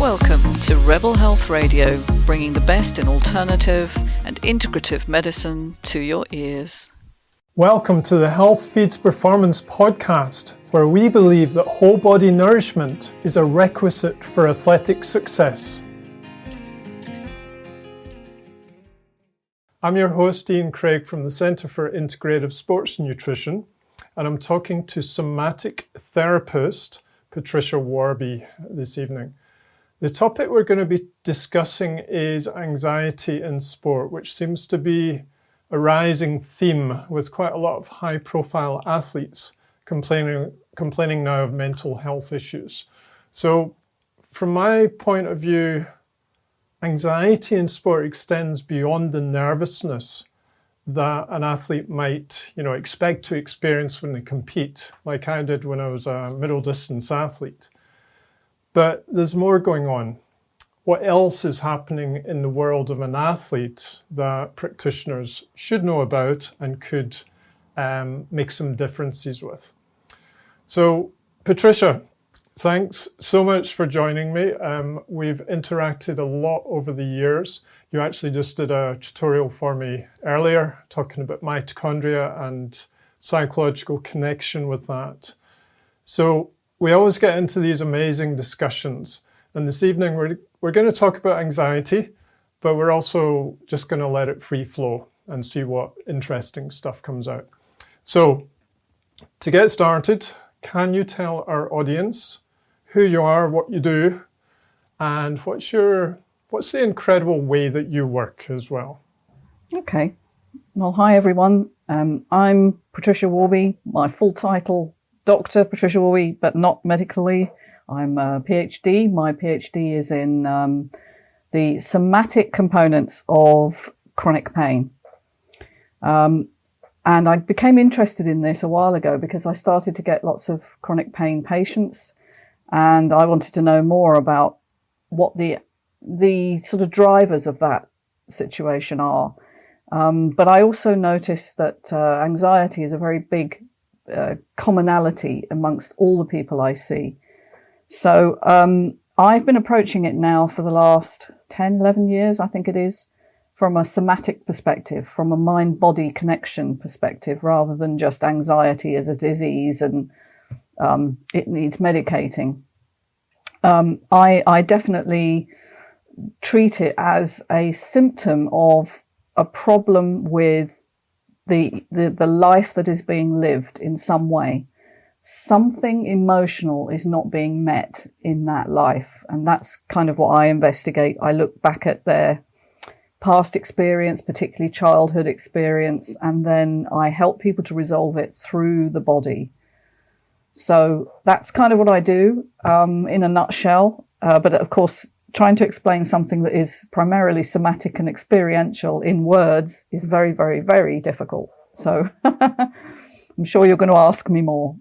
Welcome to Rebel Health Radio, bringing the best in alternative and integrative medicine to your ears. Welcome to the Health Feeds Performance podcast, where we believe that whole body nourishment is a requisite for athletic success. I'm your host, Ian Craig, from the Centre for Integrative Sports Nutrition, and I'm talking to somatic therapist Patricia Warby this evening. The topic we're going to be discussing is anxiety in sport, which seems to be a rising theme with quite a lot of high-profile athletes complaining now of mental health issues. So from my point of view, anxiety in sport extends beyond the nervousness that an athlete might, expect to experience when they compete, like I did when I was a middle distance athlete. But there's more going on. What else is happening in the world of an athlete that practitioners should know about and could make some differences with? So, Patricia, thanks so much for joining me. We've interacted a lot over the years. You actually just did a tutorial for me earlier talking about mitochondria and psychological connection with that. So we always get into these amazing discussions. And this evening we're going to talk about anxiety, but we're also just going to let it free flow and see what interesting stuff comes out. So to get started, can you tell our audience who you are, what you do, and what's the incredible way that you work as well? Okay. Well, hi everyone. I'm Patricia Warby. My full title, Dr. Patricia Warby, but not medically. I'm a PhD. My PhD is in the somatic components of chronic pain. And I became interested in this a while ago because I started to get lots of chronic pain patients, and I wanted to know more about what the sort of drivers of that situation are. But I also noticed that anxiety is a very big commonality amongst all the people I see. So I've been approaching it now for the last 10, 11 years, I think it is, from a somatic perspective, from a mind-body connection perspective, rather than just anxiety as a disease and it needs medicating. I definitely treat it as a symptom of a problem with the life that is being lived in some way. Something emotional is not being met in that life. And that's kind of what I investigate. I look back at their past experience, particularly childhood experience, and then I help people to resolve it through the body. So that's kind of what I do in a nutshell. But of course, trying to explain something that is primarily somatic and experiential in words is very, very, very difficult. So I'm sure you're going to ask me more.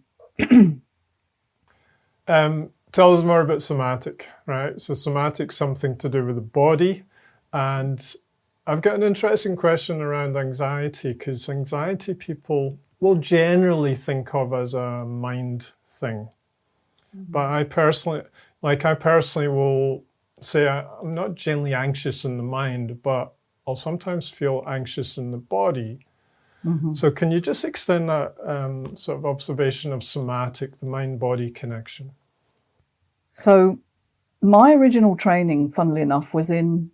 Tell us more about somatic, right? So somatic's something to do with the body. And I've got an interesting question around anxiety, because anxiety people will generally think of as a mind thing. Mm-hmm. But I personally will say I'm not generally anxious in the mind, but I'll sometimes feel anxious in the body. Mm-hmm. So can you just extend that sort of observation of somatic, the mind-body connection? So my original training, funnily enough, was in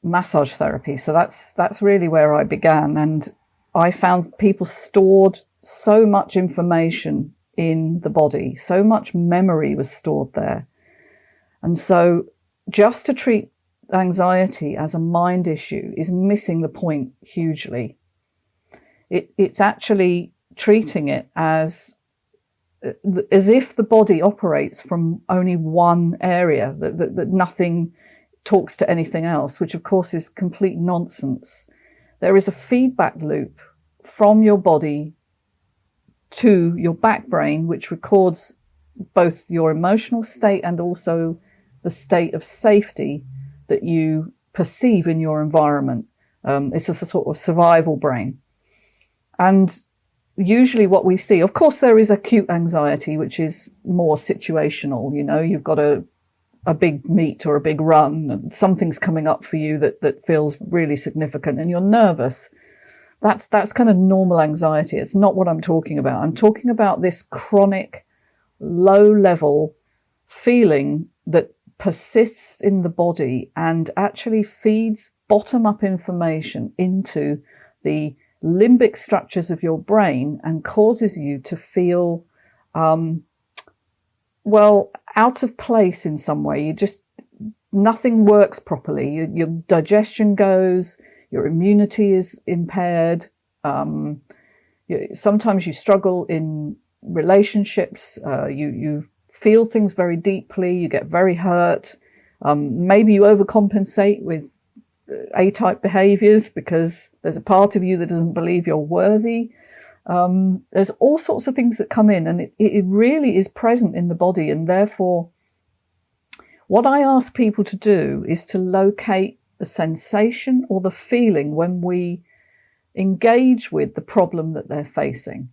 massage therapy. So that's really where I began. And I found people stored so much information in the body, so much memory was stored there. And so just to treat anxiety as a mind issue is missing the point hugely. It's actually treating it as if the body operates from only one area, that nothing talks to anything else, which of course is complete nonsense. There is a feedback loop from your body to your back brain, which records both your emotional state and also the state of safety that you perceive in your environment. It's a sort of survival brain. And usually what we see, of course, there is acute anxiety, which is more situational. You've got to a big meet or a big run, and something's coming up for you that feels really significant and you're nervous. That's kind of normal anxiety. It's not what I'm talking about. I'm talking about this chronic, low-level feeling that persists in the body and actually feeds bottom-up information into the limbic structures of your brain and causes you to feel, out of place in some way. Nothing works properly. Your digestion goes, your immunity is impaired. Sometimes you struggle in relationships. You feel things very deeply. You get very hurt. Maybe you overcompensate with A-type behaviors because there's a part of you that doesn't believe you're worthy. There's all sorts of things that come in, and it really is present in the body. And therefore, what I ask people to do is to locate the sensation or the feeling when we engage with the problem that they're facing.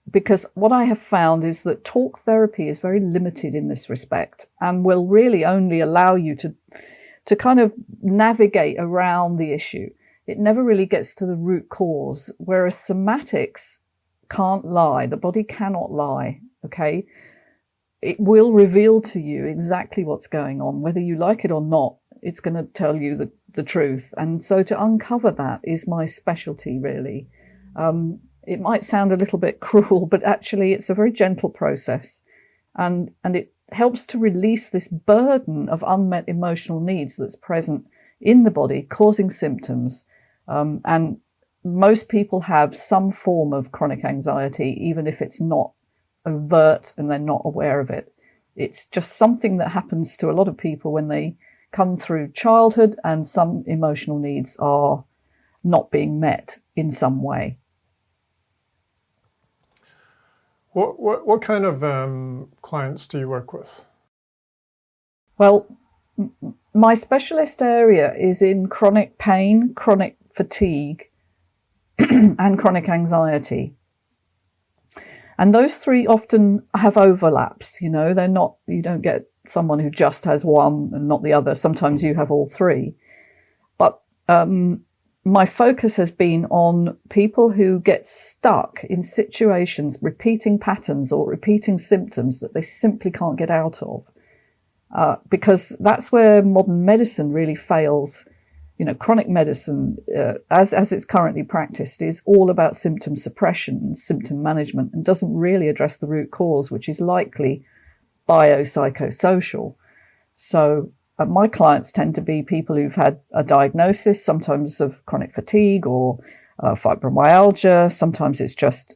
Because what I have found is that talk therapy is very limited in this respect and will really only allow you to kind of navigate around the issue. It never really gets to the root cause, whereas somatics can't lie. The body cannot lie, okay? It will reveal to you exactly what's going on, whether you like it or not. It's going to tell you the truth. And so to uncover that is my specialty, really. It might sound a little bit cruel, but actually it's a very gentle process. And it helps to release this burden of unmet emotional needs that's present in the body, causing symptoms. And most people have some form of chronic anxiety, even if it's not overt and they're not aware of it. It's just something that happens to a lot of people when they come through childhood and some emotional needs are not being met in some way. What kind of clients do you work with? Well, my specialist area is in chronic pain, chronic fatigue, and chronic anxiety. And those three often have overlaps, they're not, you don't get someone who just has one and not the other. Sometimes you have all three. But my focus has been on people who get stuck in situations, repeating patterns or repeating symptoms that they simply can't get out of. Because that's where modern medicine really fails. Chronic medicine, as it's currently practiced, is all about symptom suppression and symptom management and doesn't really address the root cause, which is likely biopsychosocial. So my clients tend to be people who've had a diagnosis, sometimes of chronic fatigue or fibromyalgia. Sometimes it's just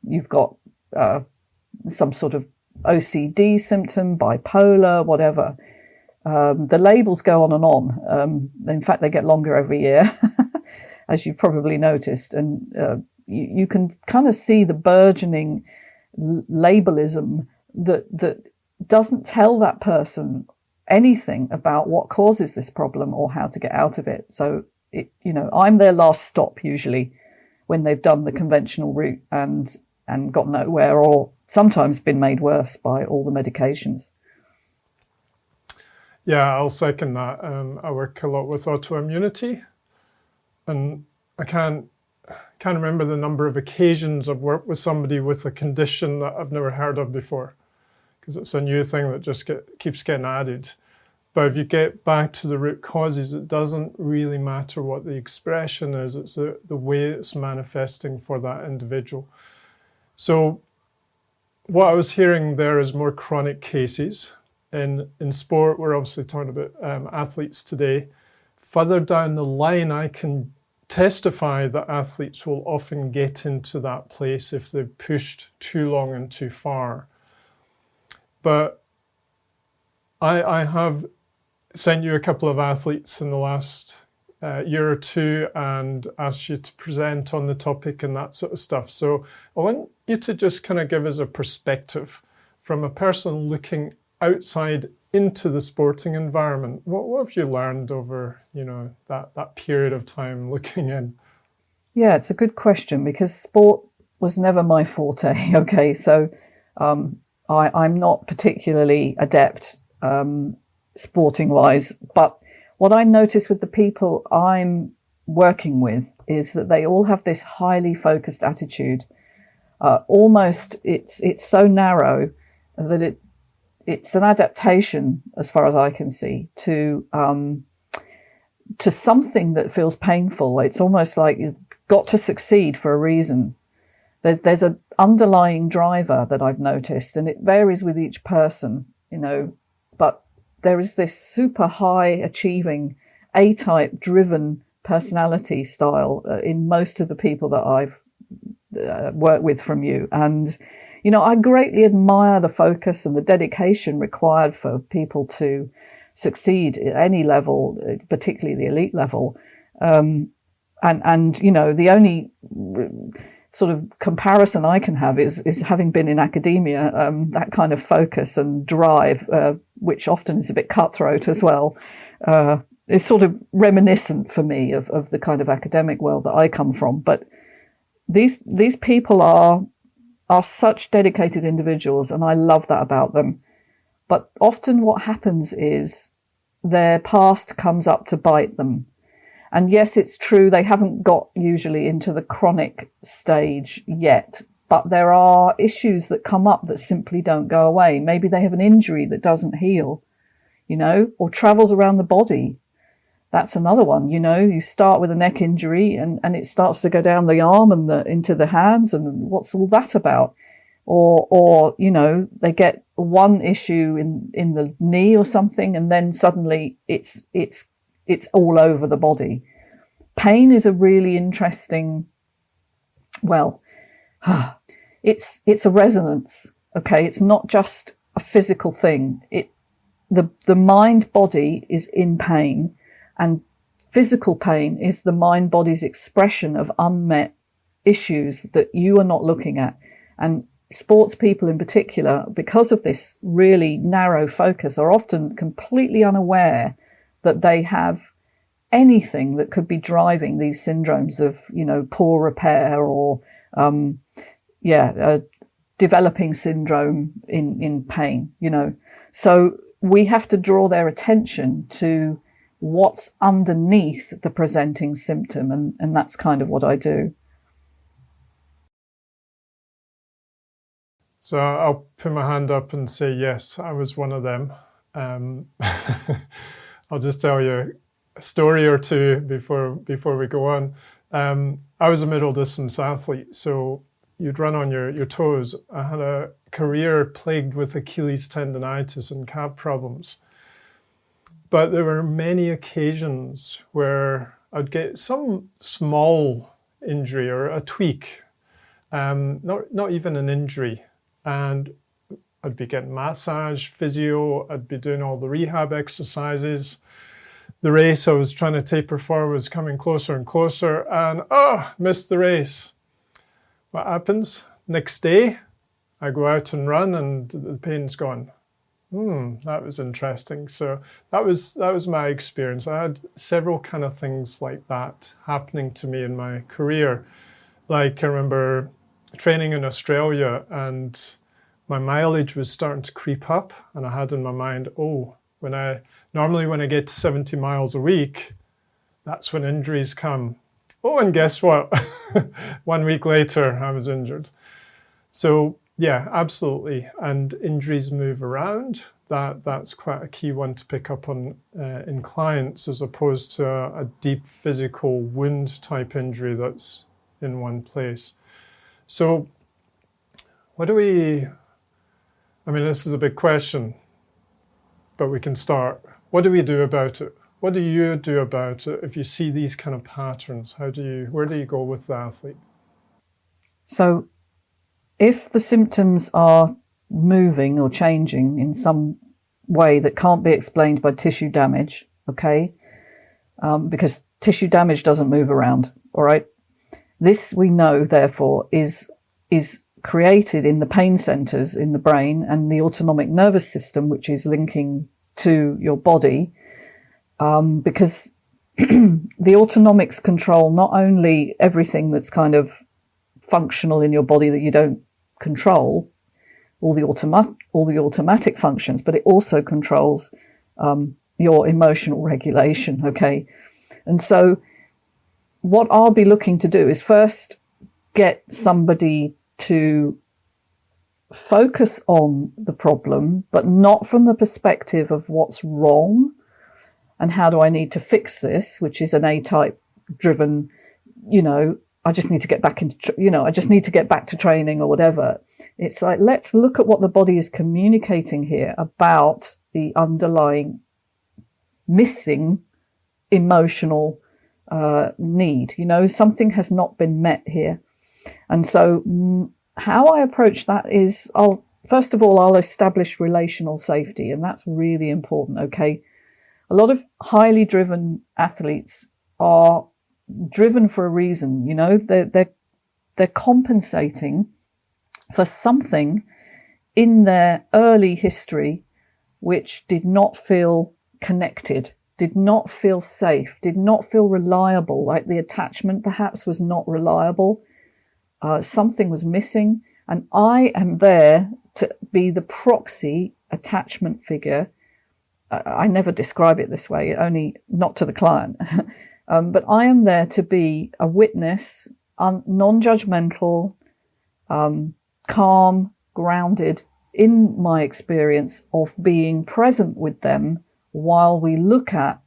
you've got some sort of OCD symptom, bipolar, whatever. The labels go on and on. In fact, they get longer every year, as you've probably noticed. And you can kind of see the burgeoning labelism that doesn't tell that person anything about what causes this problem or how to get out of it. So, I'm their last stop usually when they've done the conventional route and got nowhere, or sometimes been made worse by all the medications. Yeah, I'll second that. I work a lot with autoimmunity, and I can't remember the number of occasions I've worked with somebody with a condition that I've never heard of before, because it's a new thing that just keeps getting added. But if you get back to the root causes, it doesn't really matter what the expression is. It's the way it's manifesting for that individual. So what I was hearing there is more chronic cases. In sport, we're obviously talking about athletes today. Further down the line, I can testify that athletes will often get into that place if they've pushed too long and too far. But I have sent you a couple of athletes in the last year or two and asked you to present on the topic and that sort of stuff. So I want you to just kind of give us a perspective from a person looking outside into the sporting environment. What have you learned over, that period of time looking in? Yeah, it's a good question because sport was never my forte. Okay, so I'm not particularly adept sporting wise. But what I notice with the people I'm working with is that they all have this highly focused attitude. Almost it's so narrow that it's an adaptation, as far as I can see, to something that feels painful. It's almost like you've got to succeed for a reason. There's an underlying driver that I've noticed, and it varies with each person, but there is this super high achieving A-type driven personality style in most of the people that I've worked with from you. And, I greatly admire the focus and the dedication required for people to succeed at any level, particularly the elite level. The only sort of comparison I can have is having been in academia, that kind of focus and drive, which often is a bit cutthroat as well, is sort of reminiscent for me of the kind of academic world that I come from. But these people are such dedicated individuals, and I love that about them. But often what happens is their past comes up to bite them. And yes, it's true, they haven't got usually into the chronic stage yet, but there are issues that come up that simply don't go away. Maybe they have an injury that doesn't heal, or travels around the body. That's another one, you start with a neck injury and it starts to go down the arm and into the hands, and what's all that about? Or they get one issue in the knee or something, and then suddenly it's all over the body. Pain is a really interesting, it's a resonance. Okay. It's not just a physical thing. The mind body is in pain, and physical pain is the mind body's expression of unmet issues that you are not looking at. And sports people in particular, because of this really narrow focus, are often completely unaware that they have anything that could be driving these syndromes of, poor repair or, developing syndrome in pain, So we have to draw their attention to what's underneath the presenting symptom. And that's kind of what I do. So I'll put my hand up and say, yes, I was one of them. I'll just tell you a story or two before we go on. I was a middle distance athlete, so you'd run on your toes. I had a career plagued with Achilles tendonitis and calf problems. But there were many occasions where I'd get some small injury or a tweak, not even an injury. And I'd be getting massage, physio, I'd be doing all the rehab exercises. The race I was trying to taper for was coming closer and closer, and missed the race. What happens? Next day, I go out and run and the pain's gone. That was interesting. So that was my experience. I had several kind of things like that happening to me in my career. Like I remember training in Australia and my mileage was starting to creep up, and I had in my mind, when I get to 70 miles a week, that's when injuries come. And guess what? 1 week later, I was injured. So yeah, absolutely. And injuries move around. That's quite a key one to pick up on in clients, as opposed to a deep physical wound type injury that's in one place. So this is a big question, but we can start. What do we do about it? What do you do about it if you see these kind of patterns? Where do you go with the athlete? So if the symptoms are moving or changing in some way that can't be explained by tissue damage, okay, because tissue damage doesn't move around, all right? This, we know, therefore, is created in the pain centers in the brain and the autonomic nervous system, which is linking to your body, because the autonomics control not only everything that's kind of functional in your body that you don't control, all the automatic functions, but it also controls your emotional regulation. Okay. And so what I'll be looking to do is first get somebody to focus on the problem, but not from the perspective of what's wrong and how do I need to fix this, which is an A-type driven, I just need to get back I just need to get back to training or whatever. It's like, let's look at what the body is communicating here about the underlying missing emotional need. Something has not been met here. And so how I approach that is I'll establish relational safety, and that's really important. Okay. A lot of highly driven athletes are driven for a reason. They're compensating for something in their early history which did not feel connected, did not feel safe, did not feel reliable, like the attachment perhaps was not reliable. Something was missing, and I am there to be the proxy attachment figure. I never describe it this way, only not to the client. But I am there to be a witness, non-judgmental, calm, grounded in my experience of being present with them while we look at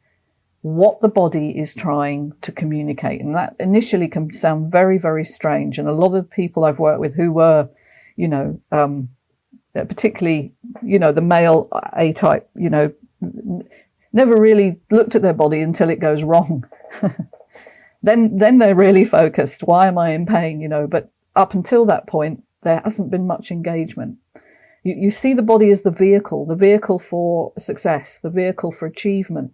what the body is trying to communicate. And that initially can sound very, very strange. And a lot of people I've worked with who were, particularly, the male A-type, never really looked at their body until it goes wrong. Then they're really focused. Why am I in pain? But up until that point, there hasn't been much engagement. You see the body as the vehicle for success, the vehicle for achievement.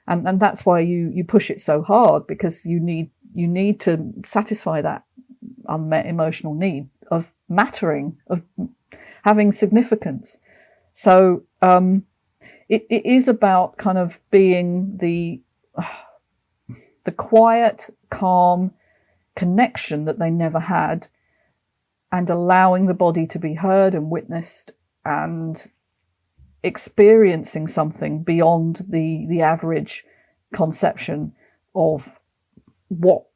And that's why you push it so hard, because you need to satisfy that unmet emotional need of mattering, of having significance. So it is about kind of being the quiet, calm connection that they never had, and allowing the body to be heard and witnessed and experiencing something beyond the average conception of what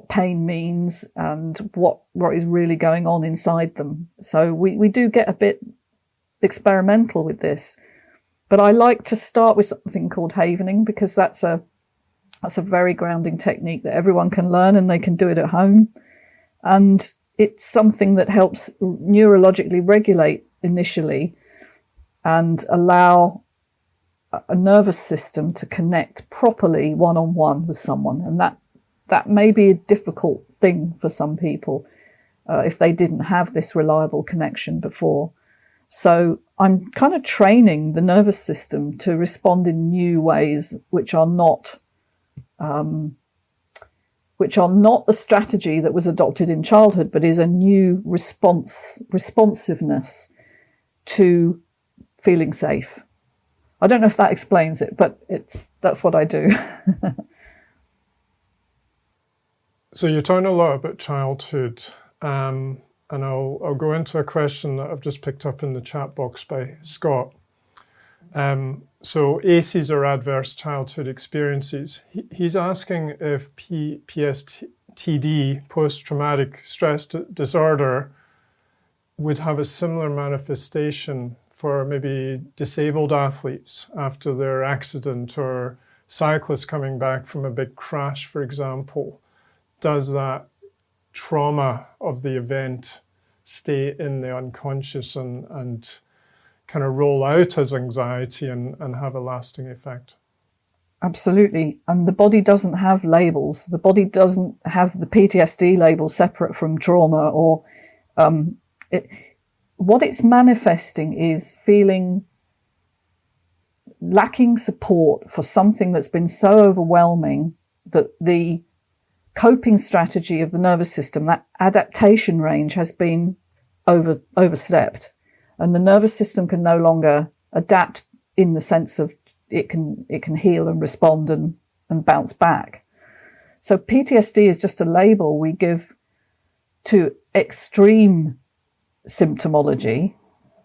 pain means and what is really going on inside them. So we do get a bit experimental with this, but I like to start with something called havening, because that's a very grounding technique that everyone can learn, and they can do it at home. And it's something that helps neurologically regulate initially and allow a nervous system to connect properly one-on-one with someone. And that may be a difficult thing for some people if they didn't have this reliable connection before. So I'm kind of training the nervous system to respond in new ways, which are not the strategy that was adopted in childhood, but is a new responsiveness to feeling safe. I don't know if that explains it, but that's what I do. So you're talking a lot about childhood, and I'll go into a question that I've just picked up in the chat box by Scott. So ACEs are adverse childhood experiences. He's asking if PTSD, post-traumatic stress disorder, would have a similar manifestation for maybe disabled athletes after their accident, or cyclists coming back from a big crash, for example. Does that trauma of the event stay in the unconscious and kind of roll out as anxiety and have a lasting effect? Absolutely. And the body doesn't have labels. The body doesn't have the PTSD label separate from trauma, or what it's manifesting is feeling lacking support for something that's been so overwhelming that the coping strategy of the nervous system, that adaptation range, has been overstepped. And the nervous system can no longer adapt in the sense of it can heal and respond and bounce back. So PTSD is just a label we give to extreme symptomology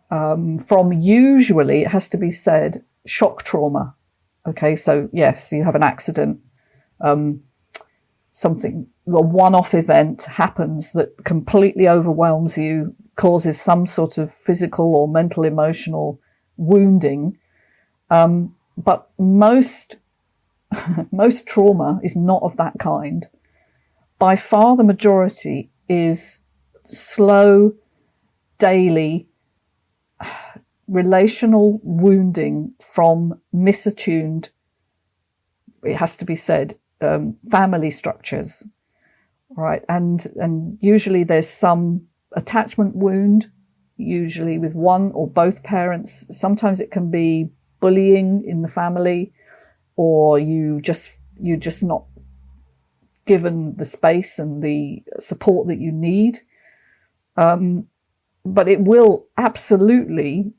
from usually, it has to be said, shock trauma. Okay, so yes, you have an accident, something, a one-off event happens that completely overwhelms you, causes some sort of physical or mental, emotional wounding. But most trauma is not of that kind. By far the majority is slow, daily, relational wounding from misattuned, it has to be said, family structures, right? And usually there's some attachment wound, usually with one or both parents. Sometimes it can be bullying in the family, or you're just not given the space and the support that you need. But it will absolutely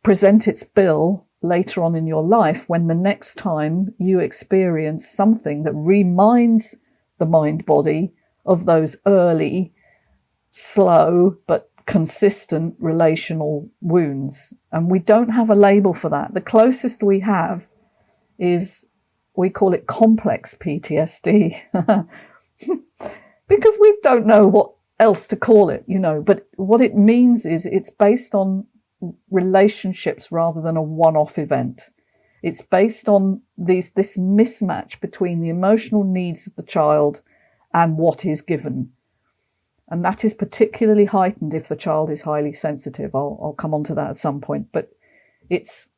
present its bill later on in your life when the next time you experience something that reminds the mind body of those early, slow, but consistent relational wounds. And we don't have a label for that. The closest we have is, we call it complex PTSD because we don't know what else to call it, but what it means is it's based on relationships rather than a one-off event. It's based on this mismatch between the emotional needs of the child and what is given. And that is particularly heightened if the child is highly sensitive. I'll come on to that at some point, but it's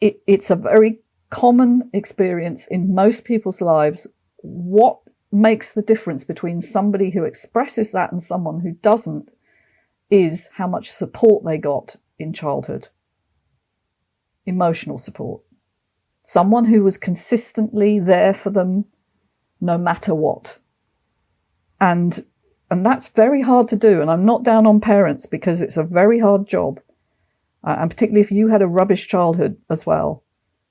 a very common experience in most people's lives. What makes the difference between somebody who expresses that and someone who doesn't is how much support they got in childhood. Emotional support. Someone who was consistently there for them no matter what. And that's very hard to do. And I'm not down on parents because it's a very hard job. And particularly if you had a rubbish childhood as well,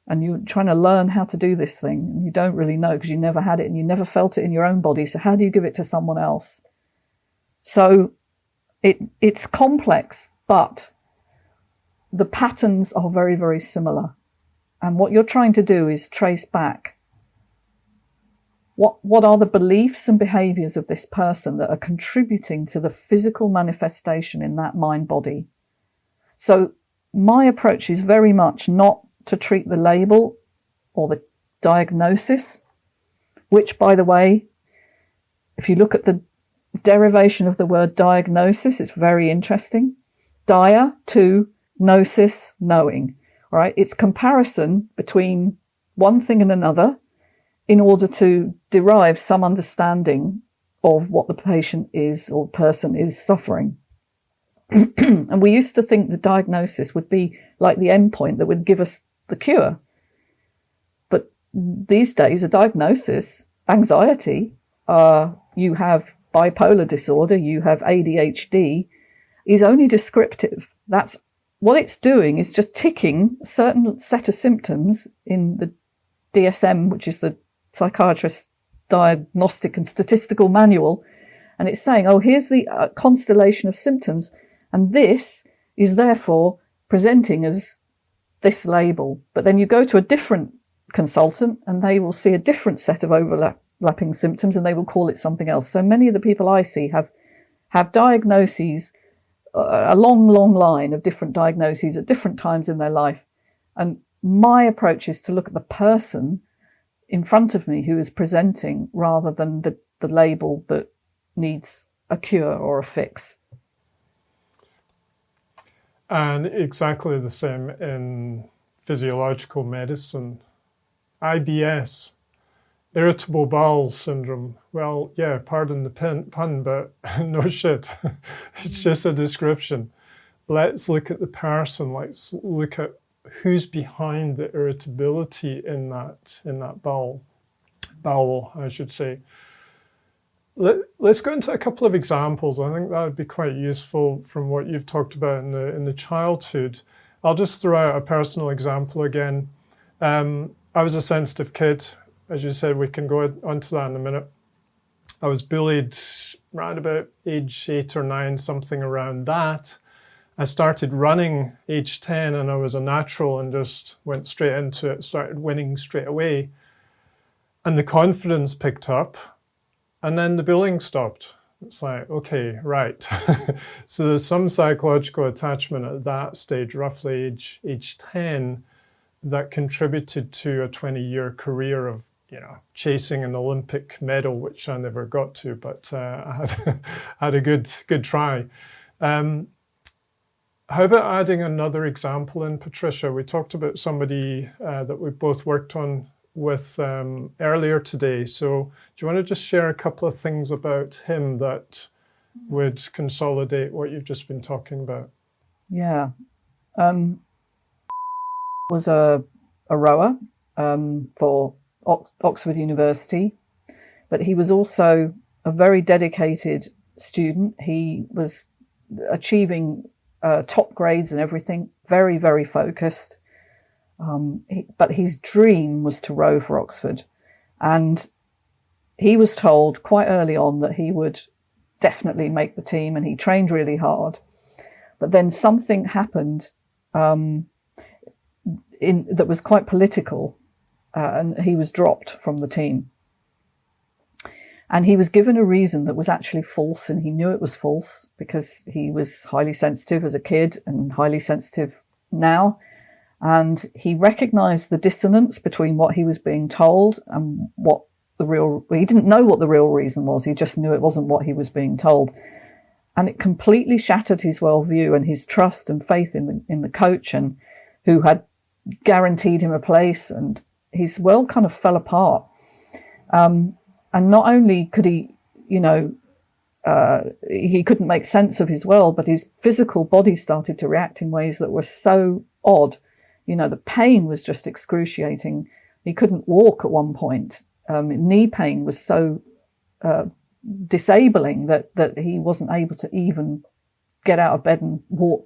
and you're trying to learn how to do this thing, and you don't really know because you never had it and you never felt it in your own body. So how do you give it to someone else? So it's complex, but the patterns are very, very similar. And what you're trying to do is trace back what are the beliefs and behaviors of this person that are contributing to the physical manifestation in that mind body. So my approach is very much not to treat the label or the diagnosis, which, by the way, if you look at the derivation of the word diagnosis, it's very interesting. Dia, to, gnosis, knowing. All right, it's comparison between one thing and another in order to derive some understanding of what the patient is or person is suffering. And we used to think the diagnosis would be like the endpoint that would give us the cure. But these days, a diagnosis, anxiety, you have bipolar disorder, you have ADHD, is only descriptive. That's what it's doing, is just ticking a certain set of symptoms in the DSM, which is the Psychiatrist Diagnostic and Statistical Manual. And it's saying, oh, here's the constellation of symptoms. And this is therefore presenting as this label. But then you go to a different consultant and they will see a different set of overlapping symptoms and they will call it something else. So many of the people I see have diagnoses, a long, long line of different diagnoses at different times in their life. And my approach is to look at the person in front of me who is presenting rather than the label that needs a cure or a fix. And exactly the same in physiological medicine. IBS, irritable bowel syndrome. Well, yeah, pardon the pun, but no shit. It's just a description. Let's look at the person. Let's look at who's behind the irritability in that bowel, I should say. Let's go into a couple of examples. I think that would be quite useful from what you've talked about in the childhood. I'll just throw out a personal example again. I was a sensitive kid. As you said, we can go onto that in a minute. I was bullied around about age 8 or 9, something around that. I started running age 10 and I was a natural and just went straight into it, started winning straight away. And the confidence picked up and then the bullying stopped. It's like, okay, right. So there's some psychological attachment at that stage, roughly age 10, that contributed to a 20-year career of, chasing an Olympic medal, which I never got to, but I had a good try. How about adding another example in, Patricia? We talked about somebody that we both worked on with earlier today. So do you want to just share a couple of things about him that would consolidate what you've just been talking about? Yeah. Was a rower for Oxford University, but he was also a very dedicated student. He was achieving top grades and everything, very, very focused. But his dream was to row for Oxford. And he was told quite early on that he would definitely make the team, and he trained really hard. But then something happened that was quite political, and he was dropped from the team. And he was given a reason that was actually false, and he knew it was false because he was highly sensitive as a kid and highly sensitive now. And he recognized the dissonance between what he was being told and he didn't know what the real reason was. He just knew it wasn't what he was being told. And it completely shattered his worldview and his trust and faith in the coach, and who had guaranteed him a place, and his world kind of fell apart. And not only could he, he couldn't make sense of his world, but his physical body started to react in ways that were so odd. The pain was just excruciating. He couldn't walk at one point. Knee pain was so disabling that he wasn't able to even get out of bed and walk,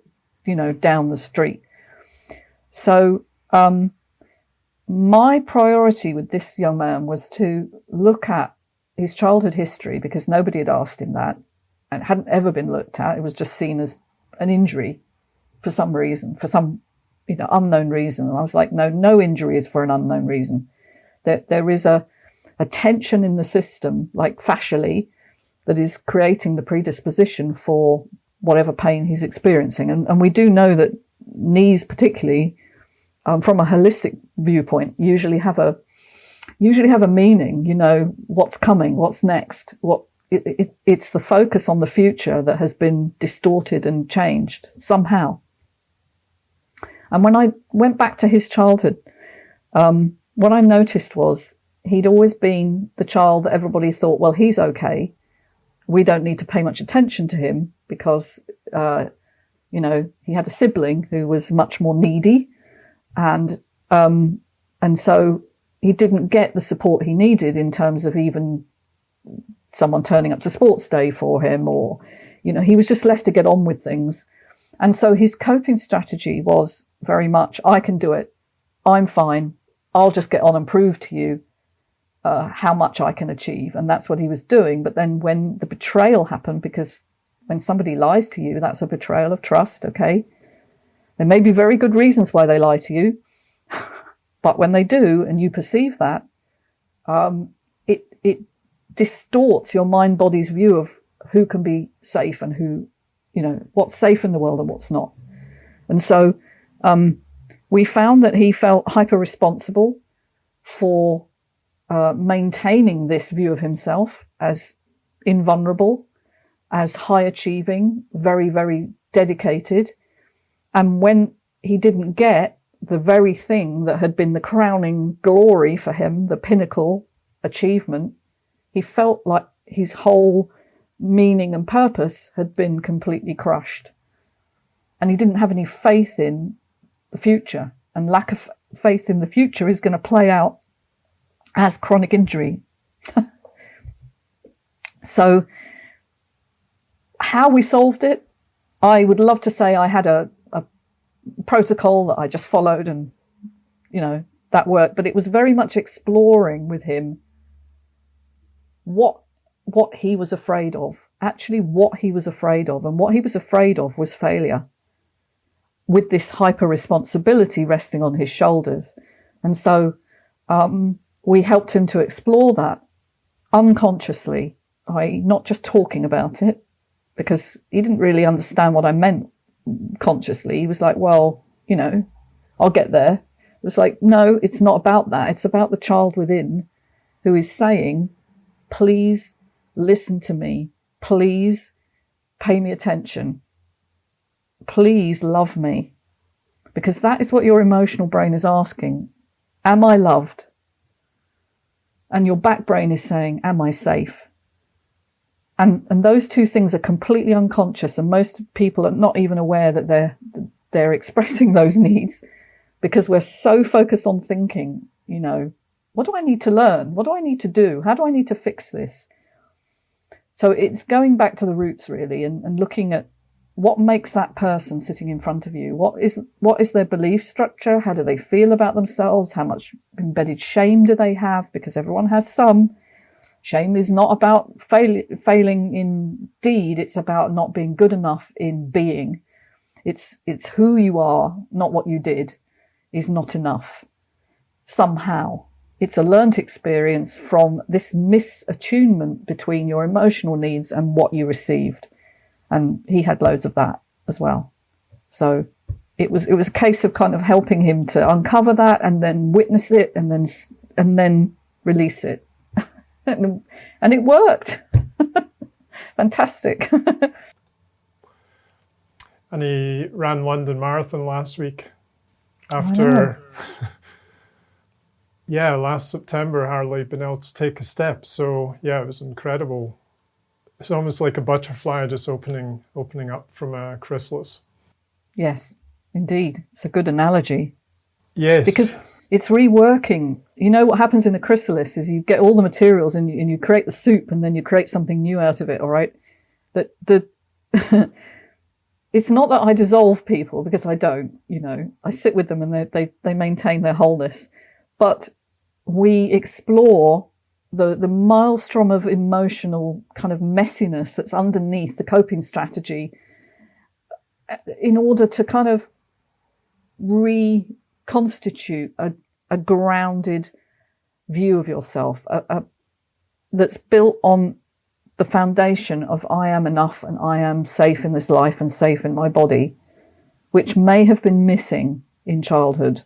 down the street. So my priority with this young man was to look at his childhood history, because nobody had asked him that, and it hadn't ever been looked at. It was just seen as an injury for some reason, for some unknown reason. And I was like, no injury is for an unknown reason. There is a tension in the system, like fascially, that is creating the predisposition for whatever pain he's experiencing. And we do know that knees, particularly from a holistic viewpoint, usually have a meaning. What's coming, what's next, it's the focus on the future that has been distorted and changed somehow. And when I went back to his childhood, what I noticed was he'd always been the child that everybody thought, well, he's okay. We don't need to pay much attention to him because, he had a sibling who was much more needy. And so he didn't get the support he needed in terms of even someone turning up to sports day for him, or, he was just left to get on with things. And so his coping strategy was very much, I can do it. I'm fine. I'll just get on and prove to you how much I can achieve. And that's what he was doing. But then when the betrayal happened, because when somebody lies to you, that's a betrayal of trust, okay? There may be very good reasons why they lie to you, but when they do and you perceive that, it distorts your mind-body's view of who can be safe and who, what's safe in the world and what's not. And so we found that he felt hyper-responsible for maintaining this view of himself as invulnerable, as high-achieving, very, very dedicated. And when he didn't get the very thing that had been the crowning glory for him, the pinnacle achievement, he felt like his whole meaning and purpose had been completely crushed. And he didn't have any faith in the future. And lack of faith in the future is going to play out as chronic injury. So how we solved it, I would love to say I had a protocol that I just followed and, that worked. But it was very much exploring with him what he was afraid of, actually what he was afraid of. And what he was afraid of was failure. with this hyper responsibility resting on his shoulders. And so we helped him to explore that unconsciously, i.e. not just talking about it, because he didn't really understand what I meant consciously. He was like, well, you know, I'll get there. It was like, no, it's not about that. It's about the child within who is saying, please listen to me. Please pay me attention. Please love me. Because that is what your emotional brain is asking. Am I loved? And your back brain is saying, am I safe? And those two things are completely unconscious, and most people are not even aware that they're expressing those needs, because we're so focused on thinking, you know, what do I need to learn? What do I need to do? How do I need to fix this? So it's going back to the roots, really, and looking at what makes that person sitting in front of you. What is their belief structure? How do they feel about themselves? How much embedded shame do they have? Because everyone has some. Shame is not about failing in deed. It's about not being good enough in being. It's who you are, not what you did, is not enough. Somehow. It's a learnt experience from this misattunement between your emotional needs and what you received. And he had loads of that as well. So it was a case of kind of helping him to uncover that and then witness it and then release it. And it worked. Fantastic. And he ran London Marathon last week after, last September, hardly been able to take a step. So yeah, it was incredible. It's almost like a butterfly just opening up from a chrysalis. Yes, indeed. It's a good analogy. Yes. Because it's reworking. You know what happens in the chrysalis is you get all the materials and you create the soup and then you create something new out of it, all right? It's not that I dissolve people, because I don't, you know. I sit with them and they maintain their wholeness. But we explore the maelstrom of emotional kind of messiness that's underneath the coping strategy in order to kind of reconstitute a grounded view of yourself that's built on the foundation of I am enough and I am safe in this life and safe in my body, which may have been missing in childhood.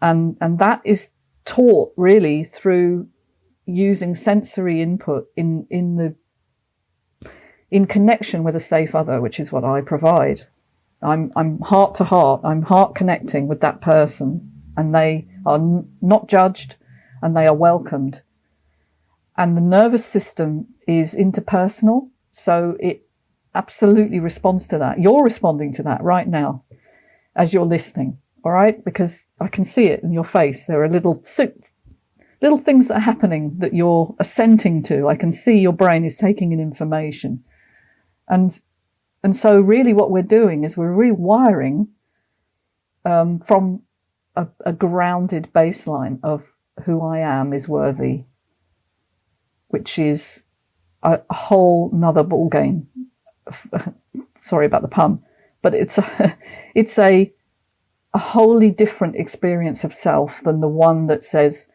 And that is taught really through using sensory input in connection with a safe other, which is what I provide. I'm heart to heart. I'm heart connecting with that person, and they are not judged and they are welcomed. And the nervous system is interpersonal, so it absolutely responds to that. You're responding to that right now as you're listening, all right? Because I can see it in your face. There are little things that are happening that you're assenting to. I can see your brain is taking in information. And so really what we're doing is we're rewiring from a grounded baseline of who I am is worthy, which is a whole nother ball game. Sorry about the pun, but it's a wholly different experience of self than the one that says,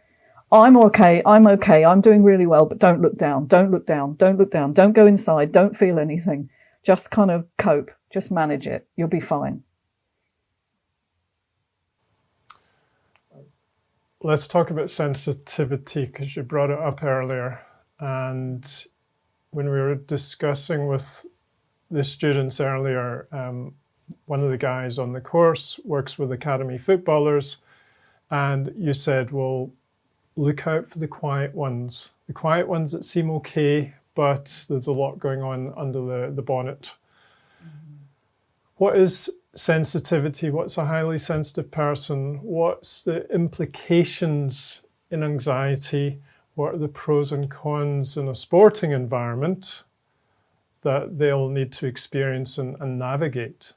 I'm okay, I'm doing really well, but don't look down, don't look down, don't look down, don't go inside, don't feel anything. Just kind of cope, just manage it, you'll be fine. Let's talk about sensitivity, because you brought it up earlier. And when we were discussing with the students earlier, one of the guys on the course works with academy footballers, and you said, well, look out for the quiet ones that seem okay, but there's a lot going on under the bonnet. Mm-hmm. What is sensitivity? What's a highly sensitive person? What's the implications in anxiety? What are the pros and cons in a sporting environment that they'll need to experience and navigate?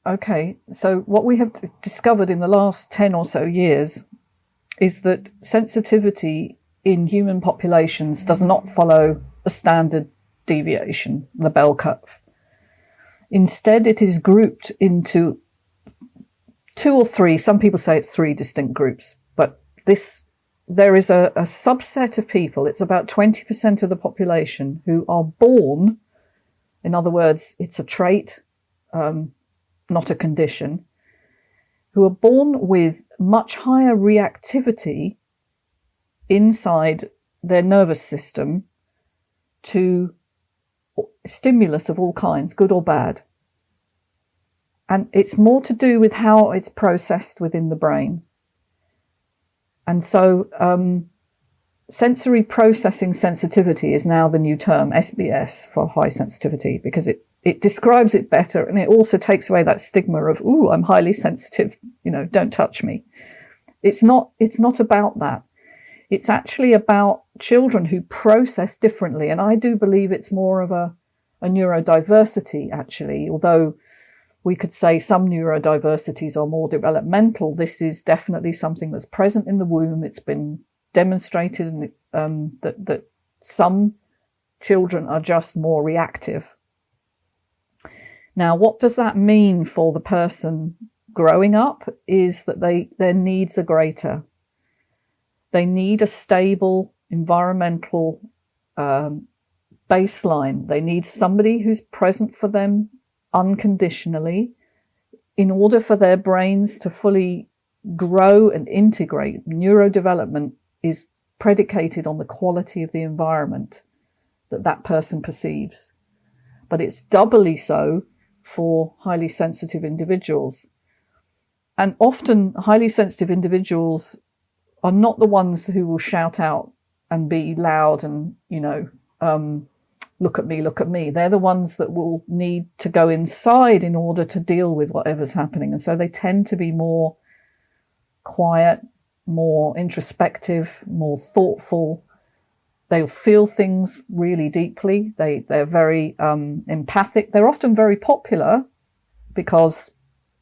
Okay, so what we have discovered in the last 10 or so years is that sensitivity in human populations does not follow a standard deviation, the bell curve. Instead, it is grouped into 2 or 3, some people say it's 3 distinct groups, but there is a subset of people, it's about 20% of the population, who are born, in other words, it's a trait, not a condition, who are born with much higher reactivity inside their nervous system to stimulus of all kinds, good or bad. And it's more to do with how it's processed within the brain. And so sensory processing sensitivity is now the new term, SBS, for high sensitivity, because it describes it better, and it also takes away that stigma of, ooh, I'm highly sensitive, don't touch me. It's not about that. It's actually about children who process differently. And I do believe it's more of a neurodiversity, actually, although we could say some neurodiversities are more developmental. This is definitely something that's present in the womb. It's been demonstrated that some children are just more reactive. Now, what does that mean for the person growing up is that their needs are greater. They need a stable environmental baseline. They need somebody who's present for them unconditionally in order for their brains to fully grow and integrate. Neurodevelopment is predicated on the quality of the environment that person perceives. But it's doubly so for highly sensitive individuals. And often highly sensitive individuals are not the ones who will shout out and be loud and, look at me. They're the ones that will need to go inside in order to deal with whatever's happening. And so they tend to be more quiet, more introspective, more thoughtful. They'll feel things really deeply. They're very empathic. They're often very popular because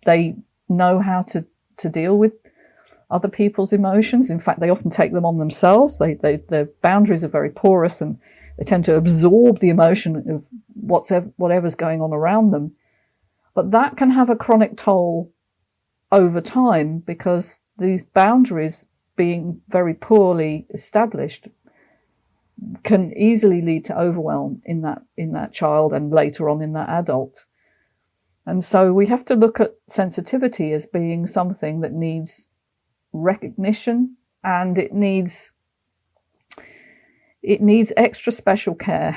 they know how to deal with other people's emotions. In fact, they often take them on themselves. Their boundaries are very porous, and they tend to absorb the emotion of whatever's going on around them. But that can have a chronic toll over time, because these boundaries being very poorly established can easily lead to overwhelm in that child and later on in that adult. And so we have to look at sensitivity as being something that needs recognition, and it needs extra special care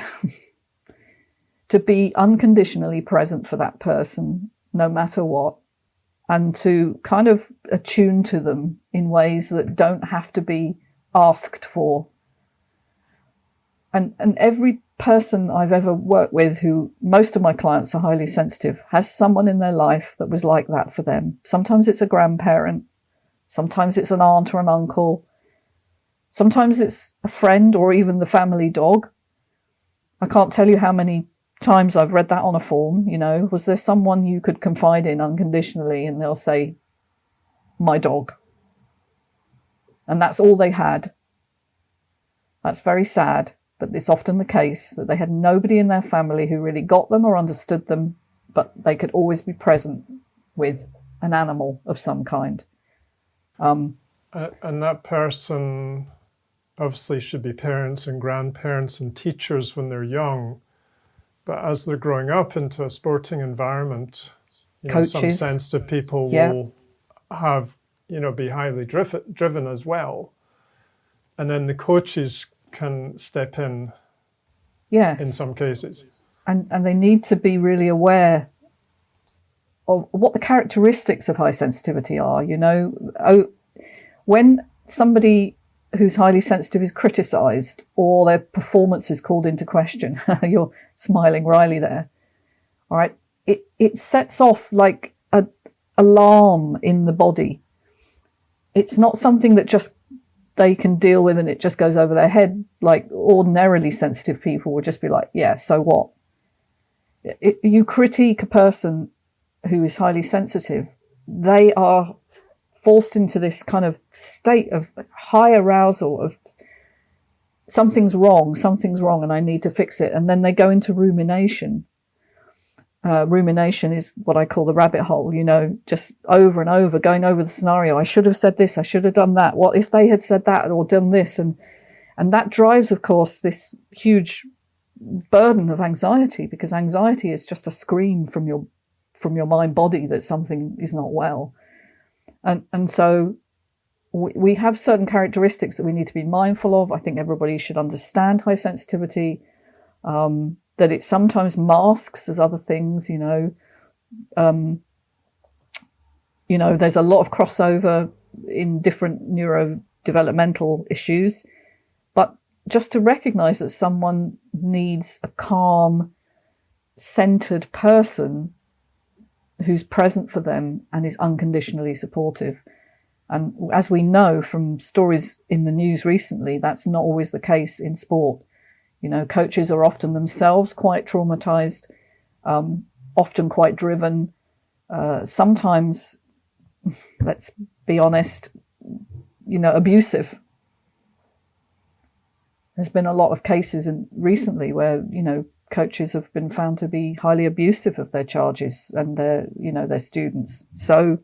to be unconditionally present for that person, no matter what, and to kind of attune to them in ways that don't have to be asked for. And every person I've ever worked with, who most of my clients are highly sensitive, has someone in their life that was like that for them. Sometimes it's a grandparent, sometimes it's an aunt or an uncle, sometimes it's a friend or even the family dog. I can't tell you how many times I've read that on a form, was there someone you could confide in unconditionally? And they'll say, my dog. And that's all they had. That's very sad, but it's often the case that they had nobody in their family who really got them or understood them, but they could always be present with an animal of some kind. And that person obviously should be parents and grandparents and teachers when they're young. But as they're growing up into a sporting environment, coaches, some sensitive people will have, be highly driven as well. And then the coaches can step in some cases. And they need to be really aware of what the characteristics of high sensitivity are. When somebody who's highly sensitive is criticised or their performance is called into question, you're smiling wryly there, all right, it sets off like an alarm in the body. It's not something that just they can deal with and it just goes over their head. Like ordinarily sensitive people would just be like, yeah, so what? You critique a person who is highly sensitive, they are forced into this kind of state of high arousal of something's wrong and I need to fix it. And then they go into rumination. rumination is what I call the rabbit hole, just over and over, going over the scenario. I should have said this, I should have done that. What if they had said that or done this? And that drives, of course, this huge burden of anxiety, because anxiety is just a scream from your mind body that something is not well. And so we have certain characteristics that we need to be mindful of. I think everybody should understand high sensitivity, that it sometimes masks as other things, there's a lot of crossover in different neurodevelopmental issues, but just to recognize that someone needs a calm, centered person who's present for them and is unconditionally supportive. And as we know from stories in the news recently, that's not always the case in sport. Coaches are often themselves quite traumatized, often quite driven, sometimes, let's be honest, abusive. There's been a lot of cases recently where, coaches have been found to be highly abusive of their charges and their students. So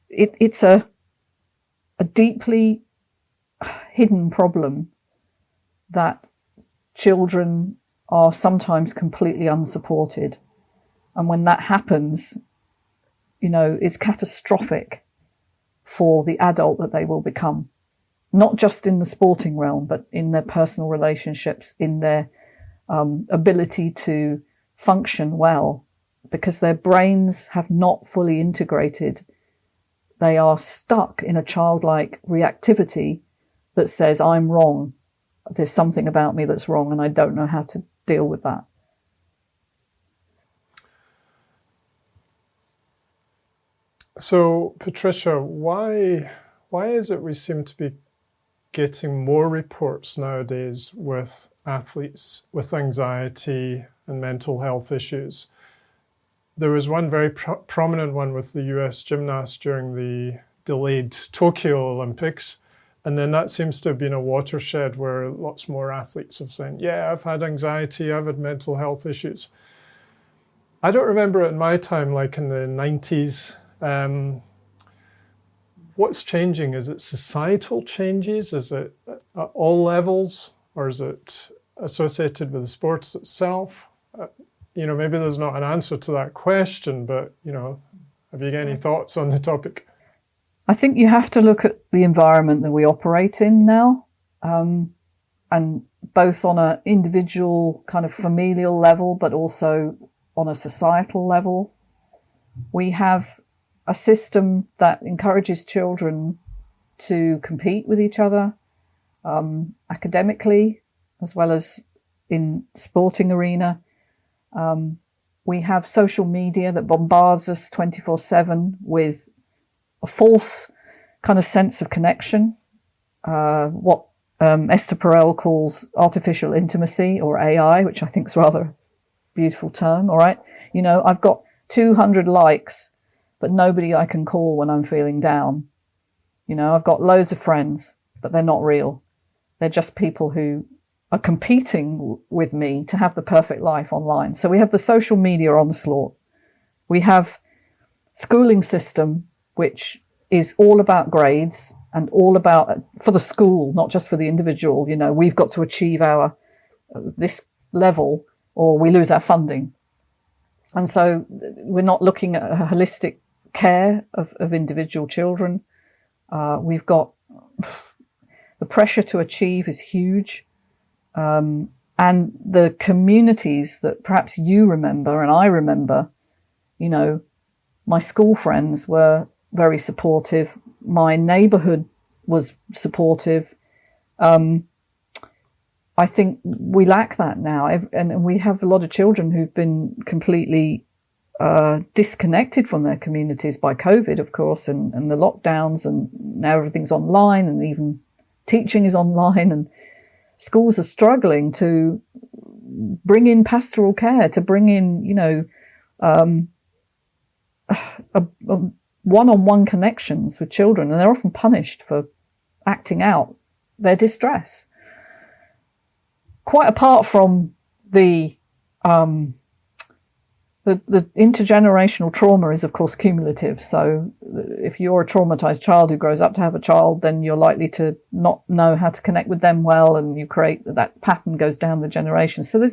it's a deeply hidden problem that children are sometimes completely unsupported. And when that happens, it's catastrophic for the adult that they will become, not just in the sporting realm, but in their personal relationships, in their ability to function well, because their brains have not fully integrated. They are stuck in a childlike reactivity that says, I'm wrong. There's something about me that's wrong, and I don't know how to deal with that. So, Patricia, why is it we seem to be getting more reports nowadays with athletes with anxiety and mental health issues? There was one very prominent one with the US gymnasts during the delayed Tokyo Olympics. And then that seems to have been a watershed where lots more athletes have said, yeah, I've had anxiety, I've had mental health issues. I don't remember it in my time, like in the 90s. What's changing? Is it societal changes? Is it at all levels? Or is it associated with the sports itself? Maybe there's not an answer to that question, but, have you got any thoughts on the topic? I think you have to look at the environment that we operate in now, and both on an individual kind of familial level, but also on a societal level. We have a system that encourages children to compete with each other, academically, as well as in sporting arena. We have social media that bombards us 24/7 with a false kind of sense of connection, what Esther Perel calls artificial intimacy, or AI, which I think is a rather beautiful term. All right. I've got 200 likes, but nobody I can call when I'm feeling down. I've got loads of friends, but they're not real. They're just people who are competing with me to have the perfect life online. So we have the social media onslaught. We have schooling system, which is all about grades and all about, for the school, not just for the individual, we've got to achieve this level or we lose our funding. And so we're not looking at a holistic care of individual children. We've got the pressure to achieve is huge. And the communities that perhaps you remember and I remember, my school friends were very supportive. My neighborhood was supportive. I think we lack that now. And we have a lot of children who've been completely disconnected from their communities by COVID, of course, and the lockdowns, and now everything's online and even teaching is online, and schools are struggling to bring in pastoral care, to bring in, one-on-one connections with children, and they're often punished for acting out their distress. Quite apart from the The intergenerational trauma is, of course, cumulative. So if you're a traumatized child who grows up to have a child, then you're likely to not know how to connect with them well, and you create that pattern goes down the generations. So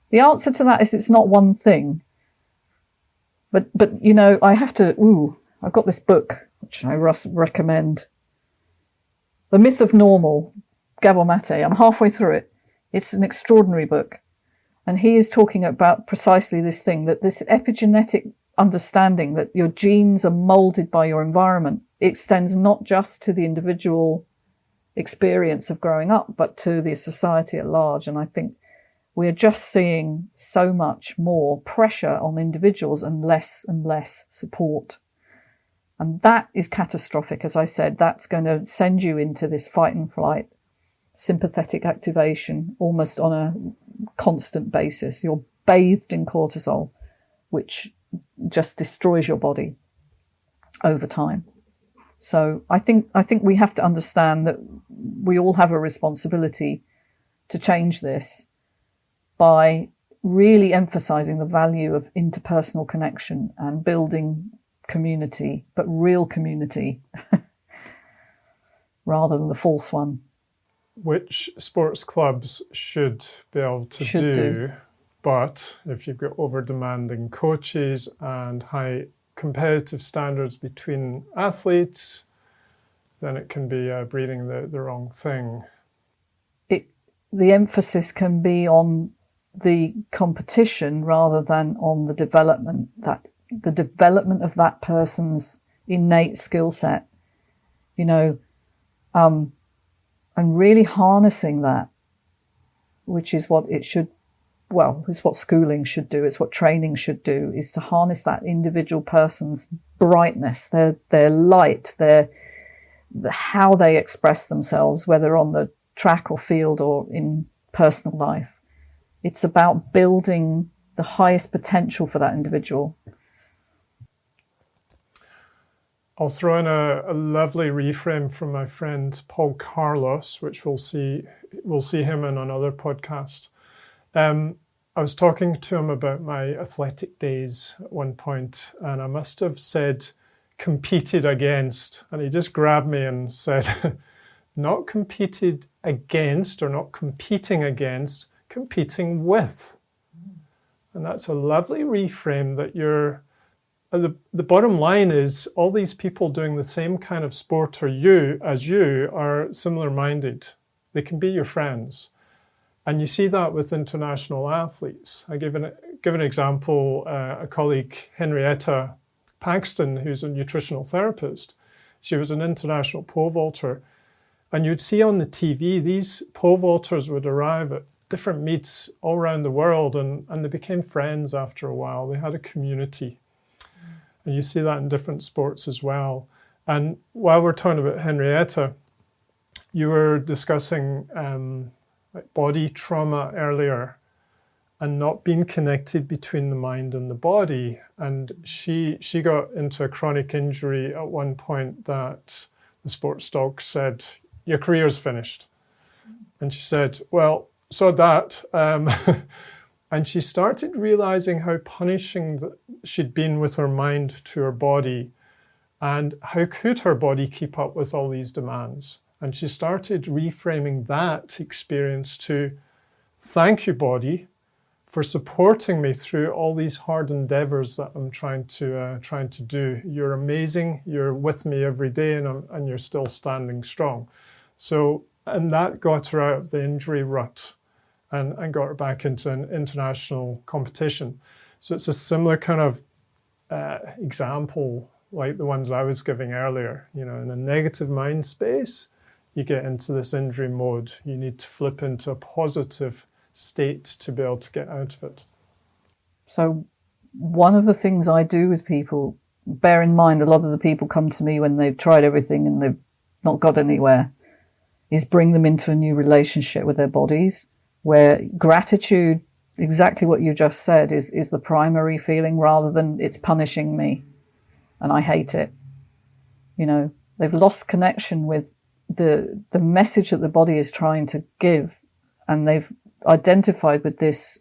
the answer to that is it's not one thing. But you know, I have to, I've got this book, which I recommend. The Myth of Normal, Gabor Mate. I'm halfway through it. It's an extraordinary book. And he is talking about precisely this thing, that this epigenetic understanding that your genes are molded by your environment extends not just to the individual experience of growing up, but to the society at large. And I think we're just seeing so much more pressure on individuals and less support. And that is catastrophic. As I said, that's going to send you into this fight and flight, sympathetic activation, almost on a constant basis. You're bathed in cortisol, which just destroys your body over time. So I think we have to understand that we all have a responsibility to change this by really emphasizing the value of interpersonal connection and building community, but real community rather than the false one. Which sports clubs should be able to do. But if you've got over-demanding coaches and high competitive standards between athletes, then it can be breeding the wrong thing. The emphasis can be on the competition rather than on the development of that person's innate skill set, you know, and really harnessing that, which is what it should, it's what schooling should do, it's what training should do, is to harness that individual person's brightness, their light, how they express themselves, whether on the track or field or in personal life. It's about building the highest potential for that individual. I'll throw in a lovely reframe from my friend Paul Carlos, which we'll see him in another podcast. I was talking to him about my athletic days at one point, and I must have said competed against, and he just grabbed me and said, not competed against or not competing against, competing with. And that's a lovely reframe that the bottom line is all these people doing the same kind of sport as you are similar minded. They can be your friends. And you see that with international athletes. I give an example, a colleague, Henrietta Paxton, who's a nutritional therapist. She was an international pole vaulter. And you'd see on the TV, these pole vaulters would arrive at different meets all around the world, and they became friends after a while. They had a community. And you see that in different sports as well. And while we're talking about Henrietta, you were discussing like body trauma earlier and not being connected between the mind and the body. And she got into a chronic injury at one point that the sports doc said, your career's finished. And she said, well, so that. And she started realizing how punishing she'd been with her mind to her body, and how could her body keep up with all these demands. And she started reframing that experience to, thank you, body, for supporting me through all these hard endeavors that I'm trying to do. You're amazing. You're with me every day, and you're still standing strong. So, and that got her out of the injury rut and got her back into an international competition. So it's a similar kind of example like the ones I was giving earlier. You know, in a negative mind space, you get into this injury mode. You need to flip into a positive state to be able to get out of it. So one of the things I do with people, bear in mind a lot of the people come to me when they've tried everything and they've not got anywhere, is bring them into a new relationship with their bodies, where gratitude, exactly what you just said, is the primary feeling, rather than it's punishing me and I hate it. You know, they've lost connection with the message that the body is trying to give, and they've identified with this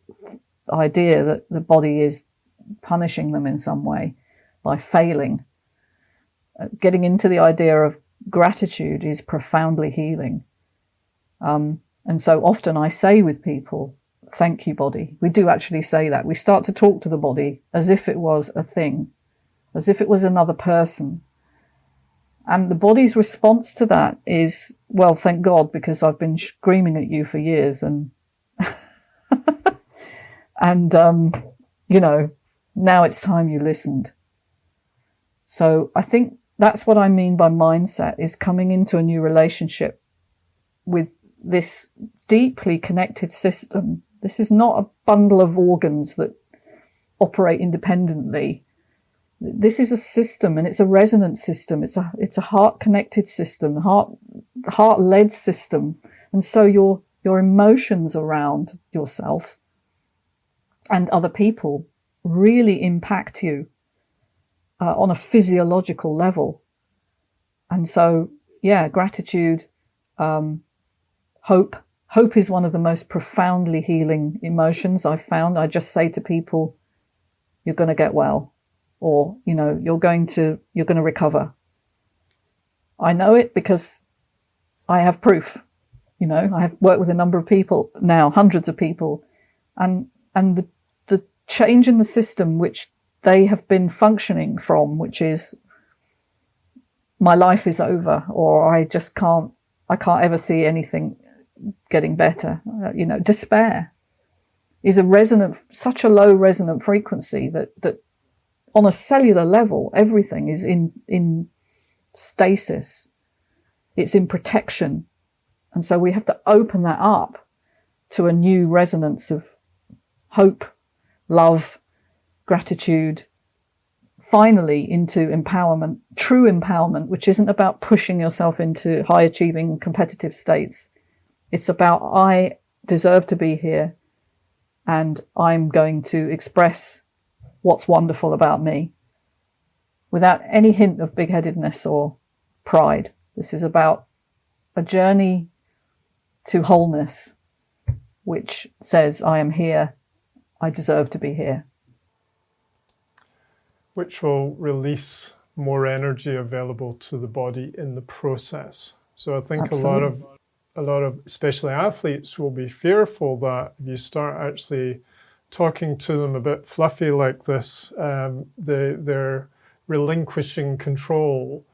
idea that the body is punishing them in some way, by failing. Getting into the idea of gratitude is profoundly healing. And so often I say with people, thank you, body. We do actually say that. We start to talk to the body as if it was a thing, as if it was another person. And the body's response to that is, well, thank God, because I've been screaming at you for years. And, and now it's time you listened. So I think that's what I mean by mindset, is coming into a new relationship with this deeply connected system. This is not a bundle of organs that operate independently. This is a system, and it's a resonant system. It's a heart-connected system, heart-led system. And so your emotions around yourself and other people really impact you on a physiological level. And so, yeah, gratitude, hope. Hope is one of the most profoundly healing emotions I've found. I just say to people, you're going to get well. Or, you're going to recover. I know it because I have proof. I have worked with a number of people now, hundreds of people, and the change in the system which they have been functioning from, which is my life is over, or I can't ever see anything getting better. Despair is such a low resonant frequency that on a cellular level, everything is in stasis. It's in protection. And so we have to open that up to a new resonance of hope, love, gratitude, finally into empowerment, true empowerment, which isn't about pushing yourself into high achieving competitive states. It's about, I deserve to be here, and I'm going to express what's wonderful about me without any hint of big-headedness or pride. This is about a journey to wholeness, which says, I am here, I deserve to be here. Which will release more energy available to the body in the process. So I think Absolutely. a lot of especially athletes will be fearful that if you start actually talking to them a bit fluffy like this, they're relinquishing control,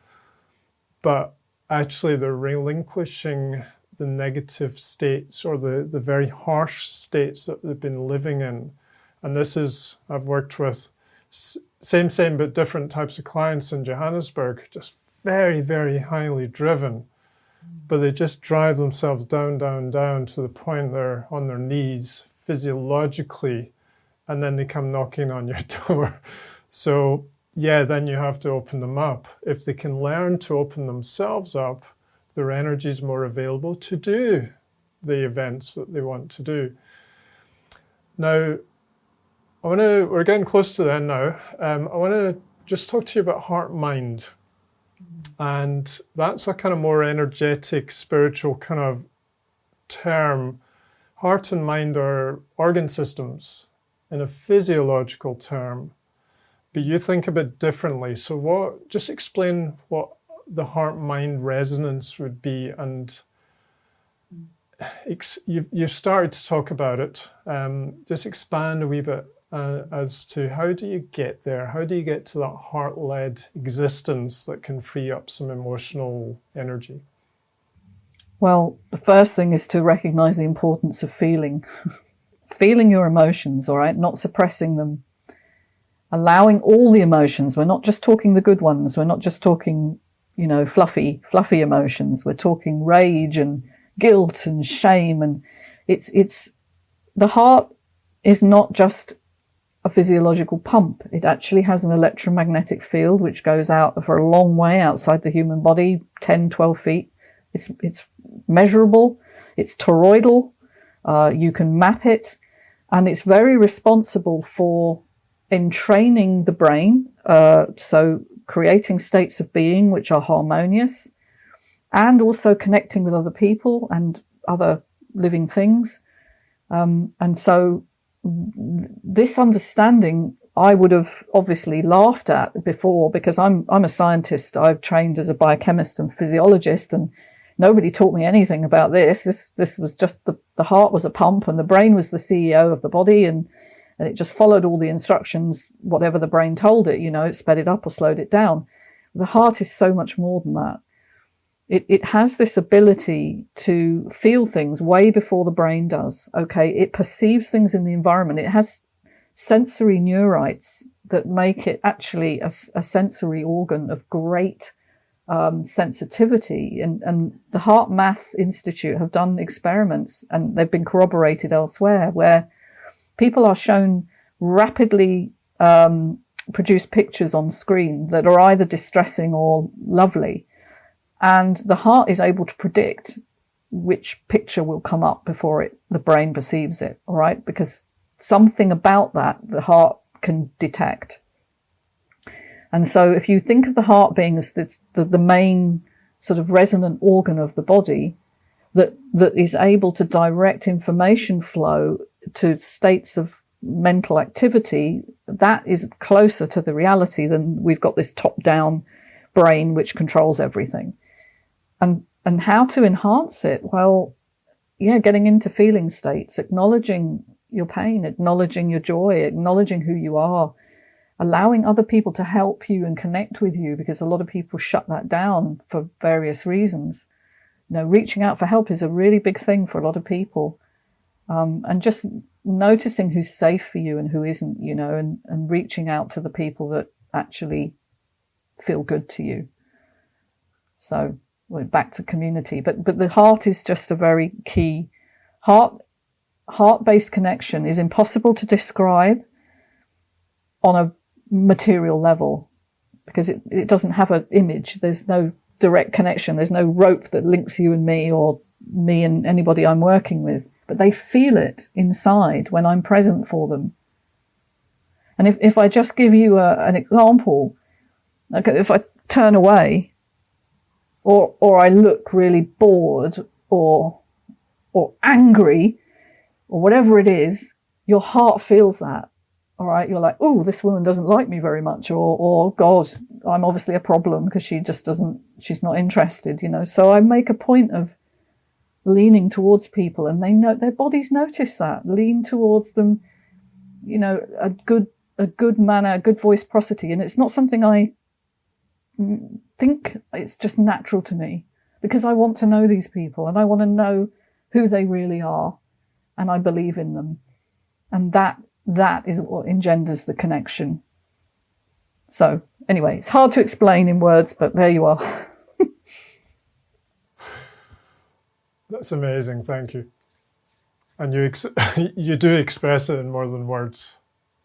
but actually they're relinquishing the negative states or the very harsh states that they've been living in. And this is, I've worked with same but different types of clients in Johannesburg, just very, very highly driven, but they just drive themselves down to the point they're on their knees physiologically, and then they come knocking on your door. So yeah, then you have to open them up. If they can learn to open themselves up, their energy is more available to do the events that they want to do. Now, we're getting close to the end now. I want to just talk to you about heart-mind. And that's a kind of more energetic, spiritual kind of term. Heart and mind are organ systems in a physiological term, but you think a bit differently. So just explain what the heart-mind resonance would be, and you've started to talk about it. Just expand a wee bit as to how do you get there? How do you get to that heart-led existence that can free up some emotional energy? Well, the first thing is to recognize the importance of feeling. Feeling your emotions, all right? Not suppressing them. Allowing all the emotions. We're not just talking the good ones. We're not just talking, fluffy emotions. We're talking rage and guilt and shame. And it's the heart is not just a physiological pump. It actually has an electromagnetic field which goes out for a long way outside the human body, 10, 12 feet. It's measurable. It's toroidal. You can map it. And it's very responsible for entraining the brain. So creating states of being which are harmonious, and also connecting with other people and other living things. And so this understanding I would have obviously laughed at before, because I'm a scientist. I've trained as a biochemist and physiologist, and nobody taught me anything about this. This was just the heart was a pump and the brain was the CEO of the body, and it just followed all the instructions, whatever the brain told it, it sped it up or slowed it down. The heart is so much more than that. It has this ability to feel things way before the brain does. Okay, it perceives things in the environment. It has sensory neurites that make it actually a sensory organ of great sensitivity. And the Heart Math Institute have done experiments, and they've been corroborated elsewhere, where people are shown rapidly produce pictures on screen that are either distressing or lovely. And the heart is able to predict which picture will come up before the brain perceives it, all right? Because something about that the heart can detect. And so if you think of the heart being as the main sort of resonant organ of the body that is able to direct information flow to states of mental activity, that is closer to the reality than we've got this top-down brain which controls everything. And how to enhance it? Well, getting into feeling states, acknowledging your pain, acknowledging your joy, acknowledging who you are, allowing other people to help you and connect with you, because a lot of people shut that down for various reasons. Reaching out for help is a really big thing for a lot of people. And just noticing who's safe for you and who isn't, and reaching out to the people that actually feel good to you. So we're back to community, but the heart is just a very key. Heart-based connection is impossible to describe on a material level, because it doesn't have an image. There's no direct connection. There's no rope that links you and me, or me and anybody I'm working with, but they feel it inside when I'm present for them. And if I just give you an example, okay, if I turn away, or I look really bored or angry, or whatever it is, your heart feels that. All right, you're like, oh, this woman doesn't like me very much, or God, I'm obviously a problem because she's not interested, So I make a point of leaning towards people, and they know, their bodies notice that. Lean towards them, a good manner, a good voice prosody, and it's not something I think, it's just natural to me, because I want to know these people and I want to know who they really are, and I believe in them, and that is what engenders the connection. So anyway, it's hard to explain in words, but there you are. That's amazing, thank you. And you do express it in more than words,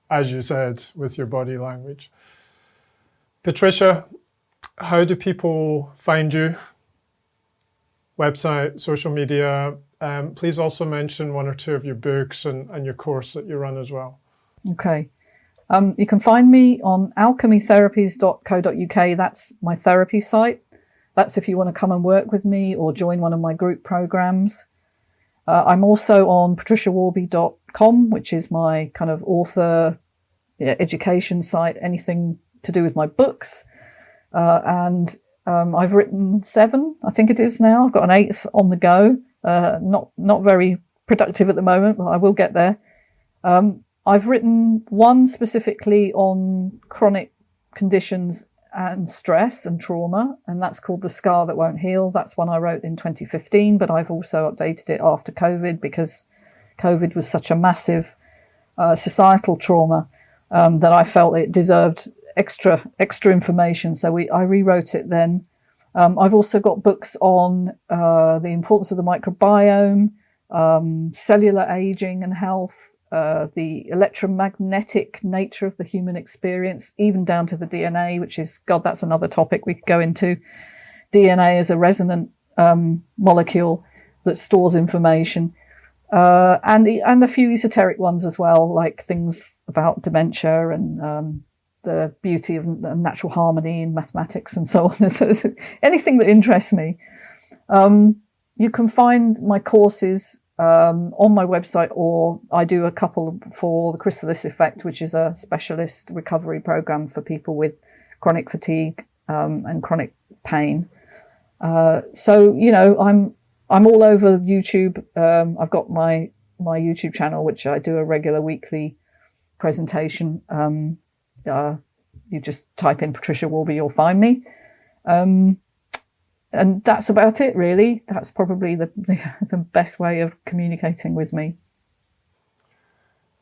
as you said, with your body language. Patricia, how do people find you? Website, social media. Please also mention one or two of your books and your course that you run as well. Okay. You can find me on alchemytherapies.co.uk. That's my therapy site. That's if you want to come and work with me or join one of my group programs. I'm also on patriciawarby.com, which is my kind of author education site, anything to do with my books. And I've written 7, I think it is now. I've got an 8th on the go. Not very productive at the moment, but I will get there. I've written one specifically on chronic conditions and stress and trauma, and that's called The Scar That Won't Heal. That's one I wrote in 2015, but I've also updated it after COVID, because COVID was such a massive societal trauma that I felt it deserved extra information. So I rewrote it then. I've also got books on the importance of the microbiome, cellular aging and health, the electromagnetic nature of the human experience, even down to the DNA, which is, God, that's another topic we could go into. DNA is a resonant molecule that stores information, and a few esoteric ones as well, like things about dementia and the beauty of natural harmony in mathematics and so on. So anything that interests me. You can find my courses on my website, or I do a couple for the Chrysalis Effect, which is a specialist recovery program for people with chronic fatigue and chronic pain. So, you know, I'm all over YouTube. I've got my YouTube channel, which I do a regular weekly presentation. You just type in Patricia Warby, you'll find me. And that's about it, really. That's probably the best way of communicating with me.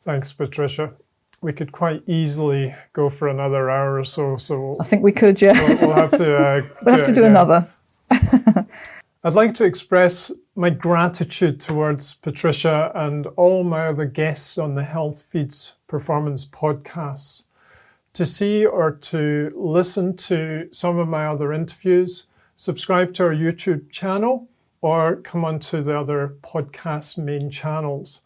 Thanks, Patricia. We could quite easily go for another hour or so. So I think we could, yeah. We'll have to. We'll have to do another. I'd like to express my gratitude towards Patricia and all my other guests on the Health Feeds Performance podcasts. To see or to listen to some of my other interviews, subscribe to our YouTube channel or come onto the other podcast main channels.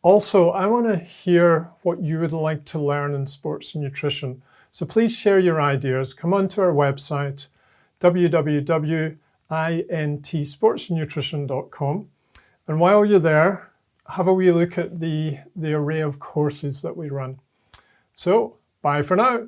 Also, I want to hear what you would like to learn in sports nutrition. So please share your ideas. Come onto our website, www.intsportsnutrition.com. And while you're there, have a wee look at the array of courses that we run. So, bye for now.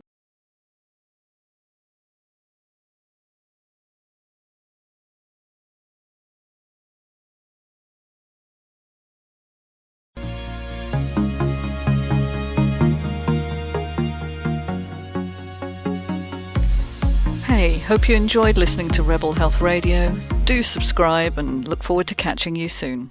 Hey, hope you enjoyed listening to Rebel Health Radio. Do subscribe and look forward to catching you soon.